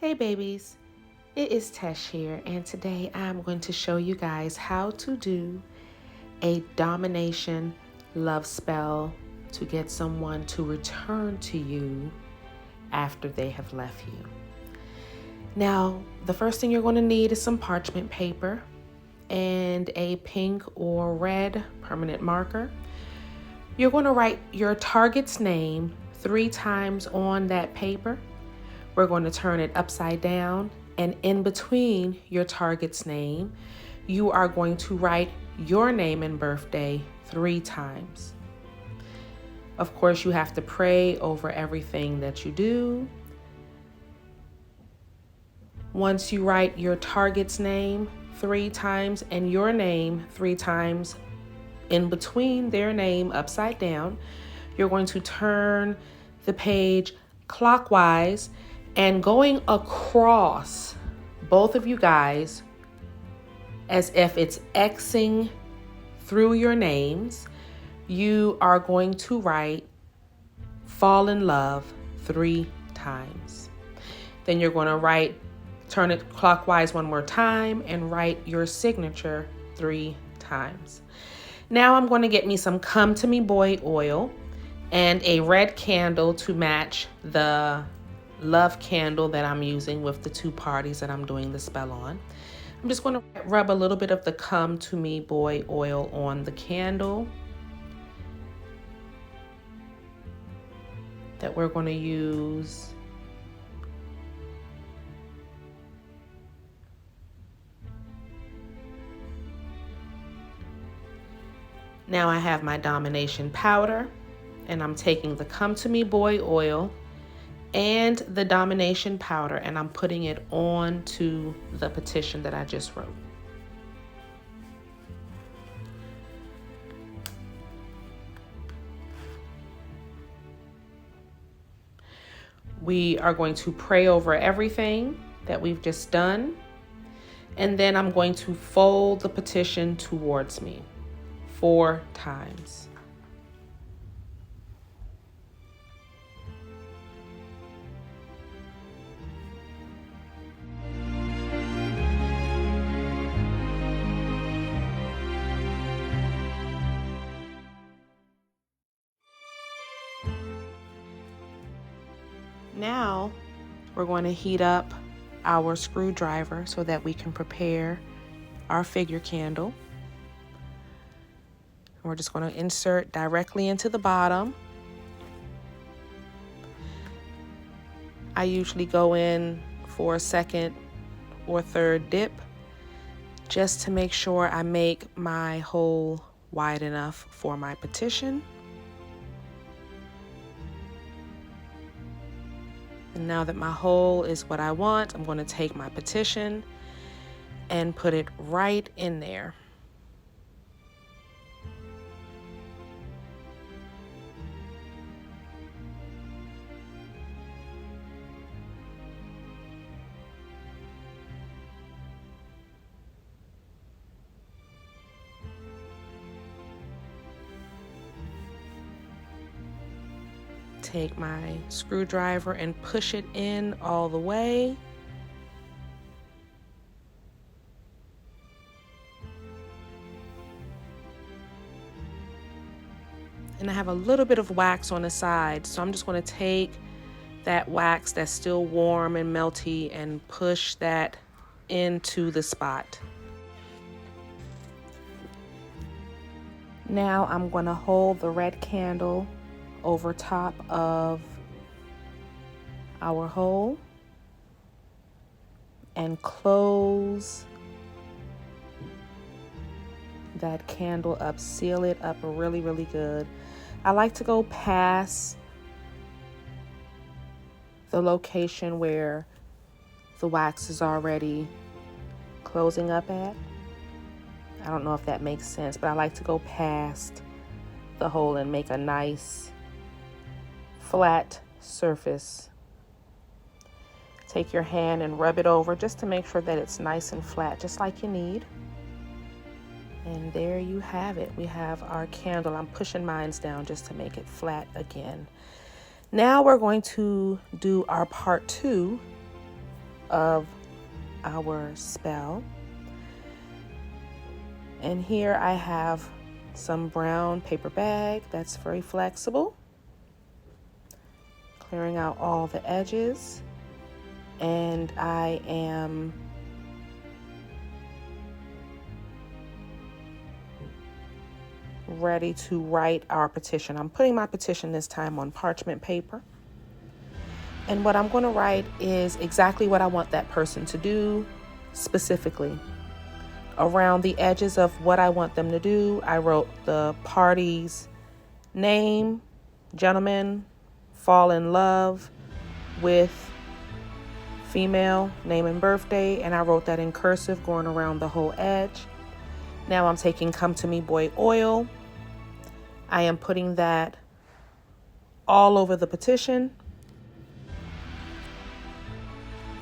Hey babies, it is Tesh here, and today I'm going to show you guys how to do a domination love spell to get someone to return to you after they have left you. Now, the first thing you're going to need is some parchment paper and a pink or red permanent marker. You're going to write your target's name 3 times on that paper. We're going to turn it upside down, and in between your target's name, you are going to write your name and birthday 3 times. Of course, you have to pray over everything that you do. Once you write your target's name 3 times and your name 3 times in between their name upside down, you're going to turn the page clockwise and going across both of you guys as if it's Xing through your names, you are going to write fall in love 3 times. Then you're going to turn it clockwise one more time and write your signature 3 times. Now I'm going to get me some Come To Me Boy oil and a red candle to match the love candle that I'm using with the 2 parties that I'm doing the spell on. I'm just going to rub a little bit of the Come To Me Boy oil on the candle that we're going to use. Now I have my domination powder, and I'm taking the Come To Me Boy oil and the domination powder, and I'm putting it onto the petition that I just wrote. We are going to pray over everything that we've just done, and then I'm going to fold the petition towards me 4 times. Now we're going to heat up our screwdriver so that we can prepare our figure candle. We're just going to insert directly into the bottom. I usually go in for a second or third dip just to make sure I make my hole wide enough for my petition. And now that my hole is what I want, I'm going to take my petition and put it right in there. Take my screwdriver and push it in all the way. And I have a little bit of wax on the side, so I'm just going to take that wax that's still warm and melty and push that into the spot. Now I'm going to hold the red candle over top of our hole and close that candle up, seal it up really, really good. I like to go past the location where the wax is already closing up at. I don't know if that makes sense, but I like to go past the hole and make a nice flat surface. Take your hand and rub it over just to make sure that it's nice and flat, just like you need. And there you have it. We have our candle. I'm pushing mine down just to make it flat again. Now we're going to do our part 2 of our spell. And here I have some brown paper bag that's very flexible. Clearing out all the edges. And I am ready to write our petition. I'm putting my petition this time on parchment paper. And what I'm going to write is exactly what I want that person to do specifically. Around the edges of what I want them to do, I wrote the party's name, gentleman, fall in love with female, name and birthday, and I wrote that in cursive going around the whole edge. Now I'm taking Come To Me Boy oil. I am putting that all over the petition.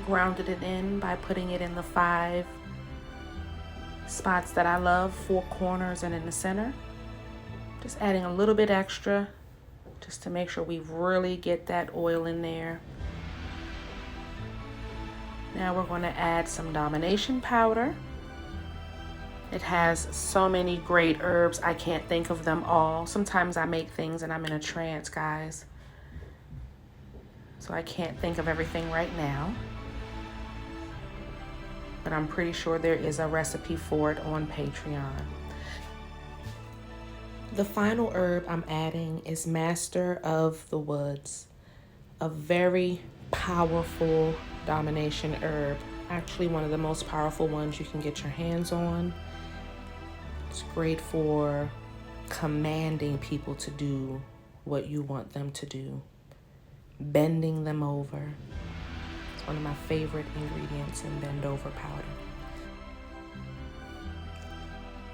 Grounded it in by putting it in the 5 spots that I love, 4 corners and in the center. Just adding a little bit extra just to make sure we really get that oil in there. Now we're going to add some Domination powder. It has so many great herbs, I can't think of them all. Sometimes I make things and I'm in a trance, guys. So I can't think of everything right now. But I'm pretty sure there is a recipe for it on Patreon. The final herb I'm adding is Master of the Woods, a very powerful domination herb. Actually, one of the most powerful ones you can get your hands on. It's great for commanding people to do what you want them to do, bending them over. It's one of my favorite ingredients in bend over powder.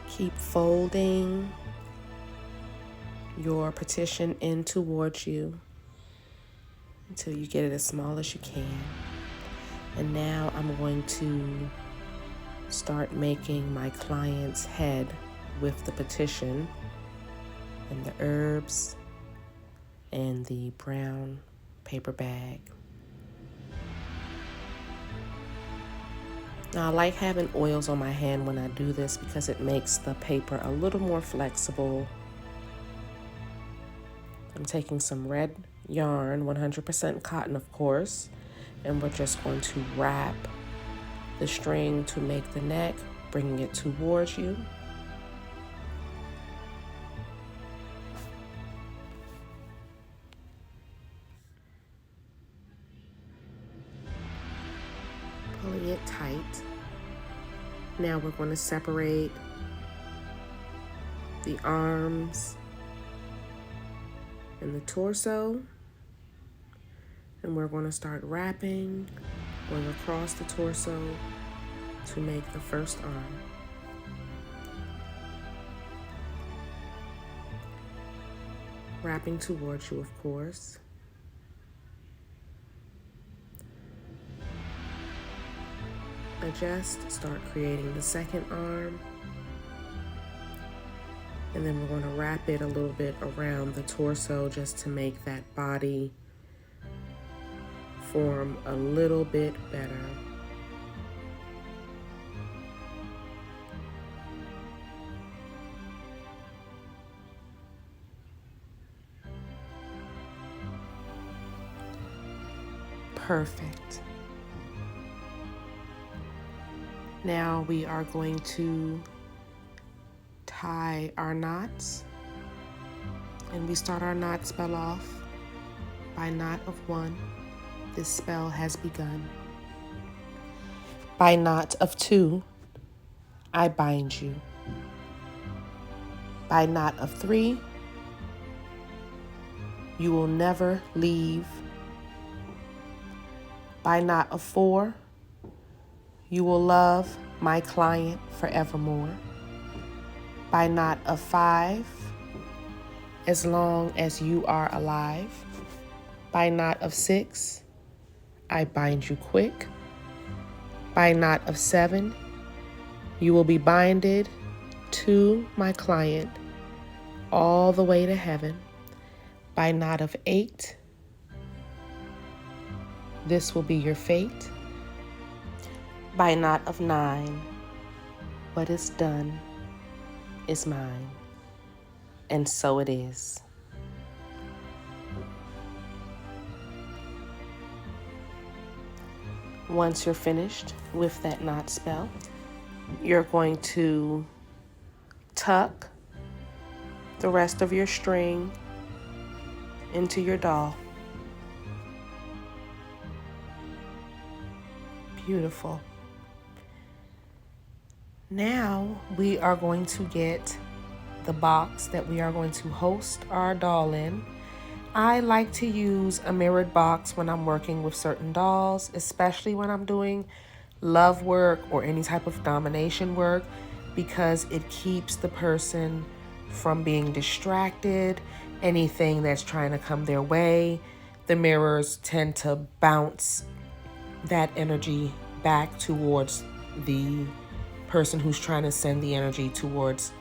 Keep folding your petition in towards you until you get it as small as you can. And now I'm going to start making my client's head with the petition and the herbs and the brown paper bag. Now I like having oils on my hand when I do this because it makes the paper a little more flexible. I'm taking some red yarn, 100% cotton of course, and we're just going to wrap the string to make the neck, bringing it towards you. Pulling it tight. Now we're going to separate the arms and the torso, and we're going to start wrapping, going across the torso to make the first arm. Wrapping towards you, of course. Adjust, start creating the second arm. And then we're going to wrap it a little bit around the torso just to make that body form a little bit better. Perfect. Now we are going to tie our knots, and we start our knot spell off by knot of 1. This spell has begun. By knot of 2, I bind you. By knot of 3, you will never leave. By knot of 4, you will love my client forevermore. By knot of 5, as long as you are alive. By knot of 6, I bind you quick. By knot of 7, you will be binded to my client all the way to heaven. By knot of 8, this will be your fate. by knot of 9, what is done is mine, and so it is. Once you're finished with that knot spell, you're going to tuck the rest of your string into your doll. Beautiful. Now we are going to get the box that we are going to host our doll in. I like to use a mirrored box when I'm working with certain dolls, especially when I'm doing love work or any type of domination work, because it keeps the person from being distracted, anything that's trying to come their way. The mirrors tend to bounce that energy back towards the person who's trying to send the energy towards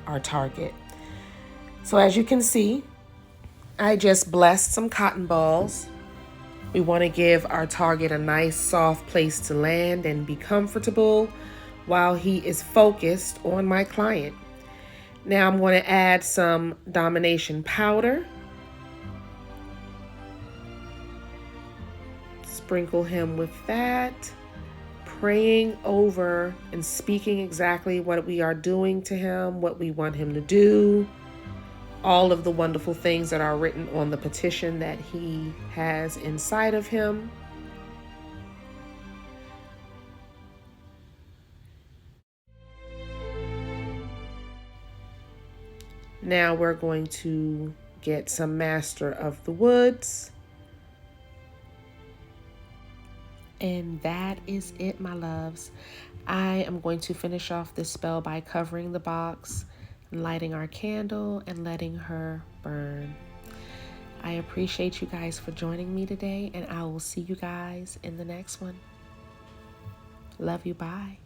our target. So as you can see, I just blessed some cotton balls. We want to give our target a nice soft place to land and be comfortable while he is focused on my client. Now I'm going to add some domination powder. Sprinkle him with that, praying over and speaking exactly what we are doing to him, what we want him to do, all of the wonderful things that are written on the petition that he has inside of him. Now we're going to get some Master of the Woods. And that is it, my loves. I am going to finish off this spell by covering the box, lighting our candle, and letting her burn. I appreciate you guys for joining me today, and I will see you guys in the next one. Love you. Bye.